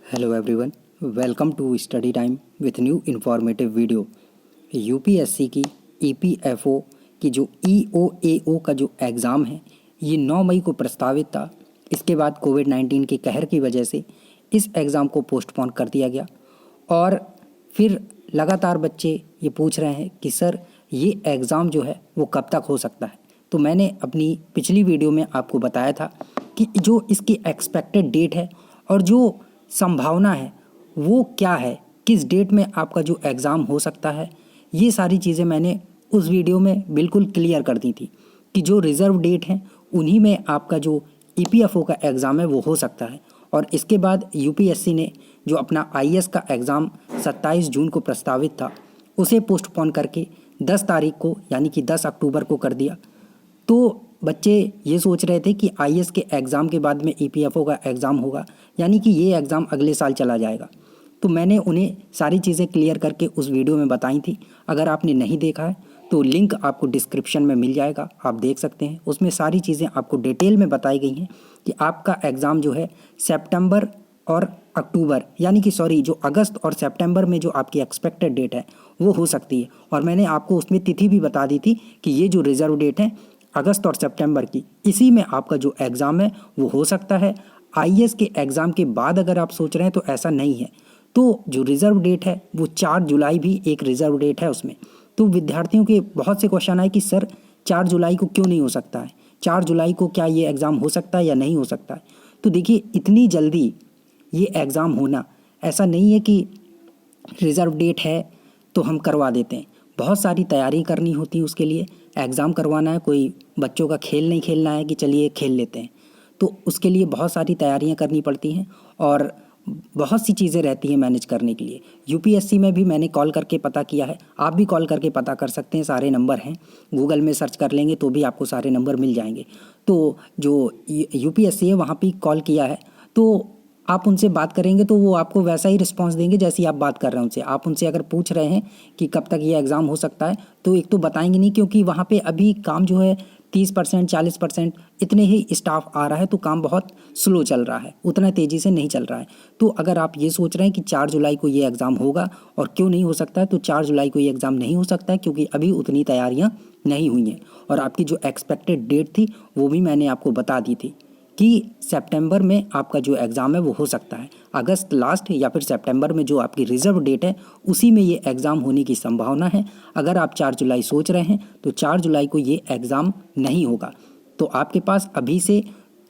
Hello everyone, welcome to study time with new informative video. UPSC की EPFO की जो ईओएओ का जो एग्ज़ाम है ये 9 मई को प्रस्तावित था। इसके बाद कोविड-19 के कहर की वजह से इस एग्ज़ाम को पोस्टपोन कर दिया गया और फिर लगातार बच्चे ये पूछ रहे हैं कि सर ये एग्ज़ाम जो है वो कब तक हो सकता है। तो मैंने अपनी पिछली वीडियो में आपको बताया था कि जो इसकी एक्सपेक्टेड डेट है और जो संभावना है वो क्या है, किस डेट में आपका जो एग्ज़ाम हो सकता है, ये सारी चीज़ें मैंने उस वीडियो में बिल्कुल क्लियर कर दी थी कि जो रिज़र्व डेट है उन्हीं में आपका जो ईपीएफओ का एग्ज़ाम है वो हो सकता है। और इसके बाद यूपीएससी ने जो अपना आईएएस का एग्ज़ाम 27 जून को प्रस्तावित था उसे पोस्टपोन करके 10 तारीख को यानी कि 10 अक्टूबर को कर दिया। तो बच्चे ये सोच रहे थे कि आईएएस के एग्ज़ाम के बाद में ईपीएफओ का एग्ज़ाम होगा, यानी कि ये एग्ज़ाम अगले साल चला जाएगा। तो मैंने उन्हें सारी चीज़ें क्लियर करके उस वीडियो में बताई थी। अगर आपने नहीं देखा है तो लिंक आपको डिस्क्रिप्शन में मिल जाएगा, आप देख सकते हैं। उसमें सारी चीज़ें आपको डिटेल में बताई गई हैं कि आपका एग्ज़ाम जो है सितंबर और अक्टूबर यानी कि जो अगस्त और सितंबर में जो आपकी एक्सपेक्टेड डेट है वो हो सकती है। और मैंने आपको उसमें तिथि भी बता दी थी कि ये जो रिज़र्व डेट है अगस्त और सितंबर की, इसी में आपका जो एग्ज़ाम है वो हो सकता है। आईएएस के एग्ज़ाम के बाद अगर आप सोच रहे हैं तो ऐसा नहीं है। तो जो रिज़र्व डेट है वो 4 जुलाई भी एक रिज़र्व डेट है उसमें। तो विद्यार्थियों के बहुत से क्वेश्चन आए कि सर 4 जुलाई को क्यों नहीं हो सकता है, 4 जुलाई को क्या ये एग्ज़ाम हो सकता है या नहीं हो सकता है। तो देखिए, इतनी जल्दी ये एग्ज़ाम होना ऐसा नहीं है कि रिज़र्व डेट है तो हम करवा देते हैं। बहुत सारी तैयारी करनी होती है उसके लिए। एग्ज़ाम करवाना है, कोई बच्चों का खेल नहीं खेलना है कि चलिए खेल लेते हैं। तो उसके लिए बहुत सारी तैयारियां करनी पड़ती हैं और बहुत सी चीज़ें रहती हैं मैनेज करने के लिए। यूपीएससी में भी मैंने कॉल करके पता किया है, आप भी कॉल करके पता कर सकते हैं, सारे नंबर हैं। गूगल में सर्च कर लेंगे तो भी आपको सारे नंबर मिल जाएंगे। तो जो यूपीएससी है वहाँ पे कॉल किया है, तो आप उनसे बात करेंगे तो वो आपको वैसा ही रिस्पांस देंगे जैसी आप बात कर रहे हैं उनसे। आप उनसे अगर पूछ रहे हैं कि कब तक ये एग्ज़ाम हो सकता है तो एक तो बताएंगे नहीं, क्योंकि वहाँ पे अभी काम जो है 30% 40% इतने ही स्टाफ आ रहा है, तो काम बहुत स्लो चल रहा है, उतना तेज़ी से नहीं चल रहा है। तो अगर आप ये सोच रहे हैं कि 4 जुलाई को ये एग्ज़ाम होगा और क्यों नहीं हो सकता है, तो 4 जुलाई को ये एग्ज़ाम नहीं हो सकता है क्योंकि अभी उतनी तैयारियाँ नहीं हुई हैं। और आपकी जो एक्सपेक्टेड डेट थी वो भी मैंने आपको बता दी थी कि सितंबर में आपका जो एग्ज़ाम है वो हो सकता है। अगस्त लास्ट या फिर सितंबर में जो आपकी रिज़र्व डेट है उसी में ये एग्ज़ाम होने की संभावना है। अगर आप 4 जुलाई सोच रहे हैं तो 4 जुलाई को ये एग्ज़ाम नहीं होगा। तो आपके पास अभी से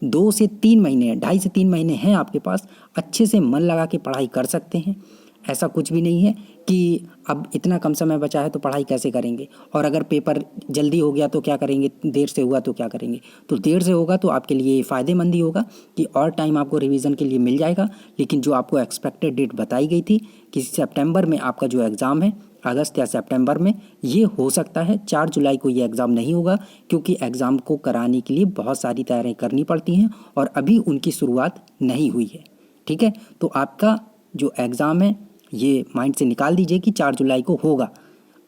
2 से 3 महीने हैं, 2.5 से 3 महीने हैं आपके पास। अच्छे से मन लगा के पढ़ाई कर सकते हैं। ऐसा कुछ भी नहीं है कि अब इतना कम समय बचा है तो पढ़ाई कैसे करेंगे, और अगर पेपर जल्दी हो गया तो क्या करेंगे, देर से हुआ तो क्या करेंगे। तो देर से होगा तो आपके लिए फ़ायदेमंद ही होगा कि और टाइम आपको रिवीजन के लिए मिल जाएगा। लेकिन जो आपको एक्सपेक्टेड डेट बताई गई थी कि सितंबर में आपका जो एग्ज़ाम है, अगस्त या सितंबर में, ये हो सकता है। 4 जुलाई को ये एग्ज़ाम नहीं होगा क्योंकि एग्ज़ाम को कराने के लिए बहुत सारी तैयारियाँ करनी पड़ती हैं और अभी उनकी शुरुआत नहीं हुई है। ठीक है, तो आपका जो एग्ज़ाम है ये माइंड से निकाल दीजिए कि 4 जुलाई को होगा।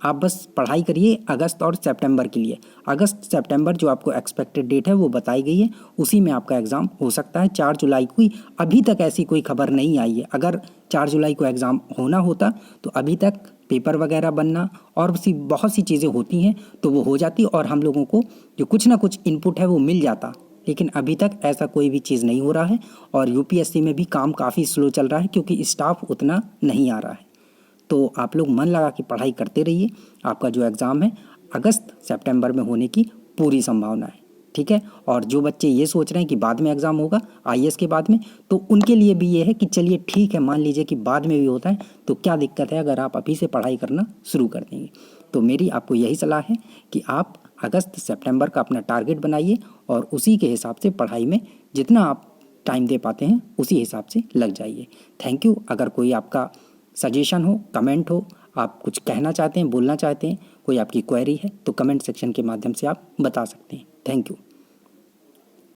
आप बस पढ़ाई करिए अगस्त और सितंबर के लिए। अगस्त सितंबर जो आपको एक्सपेक्टेड डेट है वो बताई गई है, उसी में आपका एग्ज़ाम हो सकता है। 4 जुलाई की अभी तक ऐसी कोई खबर नहीं आई है। अगर 4 जुलाई को एग्ज़ाम होना होता तो अभी तक पेपर वगैरह बनना और बहुत सी चीज़ें होती हैं तो वो हो जाती और हम लोगों को जो कुछ ना कुछ इनपुट है वो मिल जाता। लेकिन अभी तक ऐसा कोई भी चीज़ नहीं हो रहा है और यूपीएससी में भी काम काफ़ी स्लो चल रहा है क्योंकि स्टाफ उतना नहीं आ रहा है। तो आप लोग मन लगा के पढ़ाई करते रहिए। आपका जो एग्ज़ाम है अगस्त सितंबर में होने की पूरी संभावना है। ठीक है, और जो बच्चे ये सोच रहे हैं कि बाद में एग्ज़ाम होगा आईएएस के बाद में, तो उनके लिए भी ये है कि चलिए ठीक है, मान लीजिए कि बाद में भी होता है तो क्या दिक्कत है अगर आप अभी से पढ़ाई करना शुरू कर देंगे। तो मेरी आपको यही सलाह है कि आप अगस्त सितंबर का अपना टारगेट बनाइए और उसी के हिसाब से पढ़ाई में जितना आप टाइम दे पाते हैं उसी हिसाब से लग जाइए। Thank you. अगर कोई आपका सजेशन हो, कमेंट हो, आप कुछ कहना चाहते हैं, बोलना चाहते हैं, कोई आपकी क्वेरी है तो कमेंट सेक्शन के माध्यम से आप बता सकते हैं। Thank you.